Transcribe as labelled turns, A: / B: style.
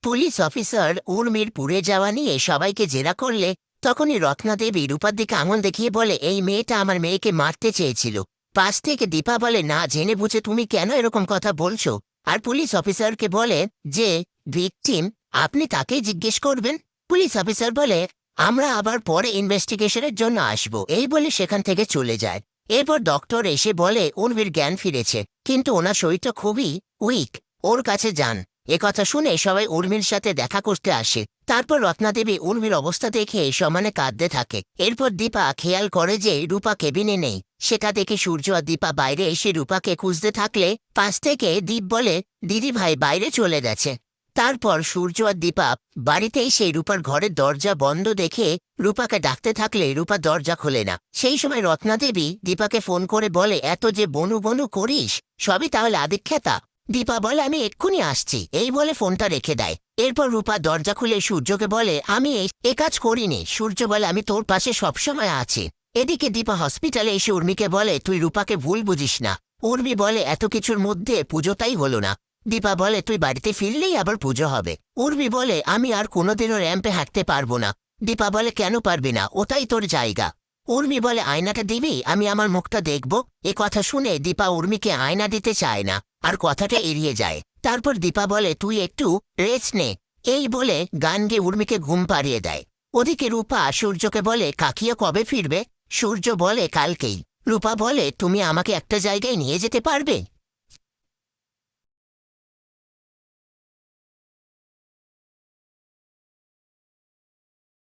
A: Police officer উর্মির পুড়ে যাওয়া নিয়ে সবাইকে জেরা করলে তখনই রত্না দেবী রূপার দিকে আঙুল দেখিয়ে বলে, এই মেয়েটা আমার মেয়েকে মারতে চেয়েছিল। পাশ থেকে দীপা বলে, না জেনে বুঝে তুমি কেন এরকম কথা বলছো? আর পুলিশ অফিসারকে বলে যে ভিকটিম আপনি তাকেই জিজ্ঞেস করবেন। পুলিশ অফিসার বলে, আমরা আবার পরে ইনভেস্টিগেশনের জন্য আসব, এই বলে সেখান থেকে চলে যায়। এরপর ডক্টর এসে বলে উর্মির জ্ঞান ফিরেছে, কিন্তু ওনার শরীরটা খুবই উইক, ওর কাছে যান। কথা শুনে সবাই উর্মির সাথে দেখা করতে আসে। তারপর রত্নাদেবী উর্মির অবস্থা দেখে সমানে কাঁদতে থাকে। এরপর দীপা খেয়াল করে যে রূপা কেবিনে নেই। সেটা দেখে সূর্য আর দীপা বাইরে এসে রূপাকে খুঁজতে থাকলে পাশ থেকে দীপ বলে, দিদি ভাই বাইরে চলে গেছে। তারপর সূর্য আর দীপা বাড়িতে এসে রূপার ঘরের দরজা বন্ধ দেখে রূপাকে ডাকতে থাকলে রূপা দরজা খোলে না। সেই সময় রত্নাদেবী দীপাকে ফোন করে বলে, এত যে বনু বনু করিস সবই তাহলে আদিক্ষেতা। দীপা বলে, আমি এক্ষুনি আসছি, এই বলে ফোনটা রেখে দেয়। এরপর রূপা দরজা খুলে সূর্যকে বলে, আমি এ কাজ করিনি। সূর্য বলে, আমি তোর পাশে সবসময় আছি। এদিকে দীপা হসপিটালে এসে উর্মিকে বলে, তুই রূপাকে ভুল বুঝিস না। উর্মি বলে, এত কিছুর মধ্যে পুজোটাই হলো না। দীপা বলে, তুই বাড়িতে ফিরলেই আবার পুজো হবে। উর্মি বলে, আমি আর কোনোদিনও র্যাম্পে হাঁটতে পারবো না। দীপা বলে, কেন পারবি না? ওটাই তোর জায়গা। উর্মি বলে, আয়নাটা দিবি, আমি আমার মুখটা দেখব। কথা শুনে দীপা উর্মিকে আয়না দিতে চায় না, আর কথাটা এড়িয়ে যায়। তারপর দীপা বলে, তুই একটু রেস্ট নে, এই বলে গান গেয়ে উর্মিকে ঘুম পাড়িয়ে দেয়। ওদিকে রূপা সূর্যকে বলে, কাকিয়া কবে ফিরবে? সূর্য বলে, কালকেই। রূপা বলে, তুমি আমাকে একটা জায়গায় নিয়ে যেতে পারবে?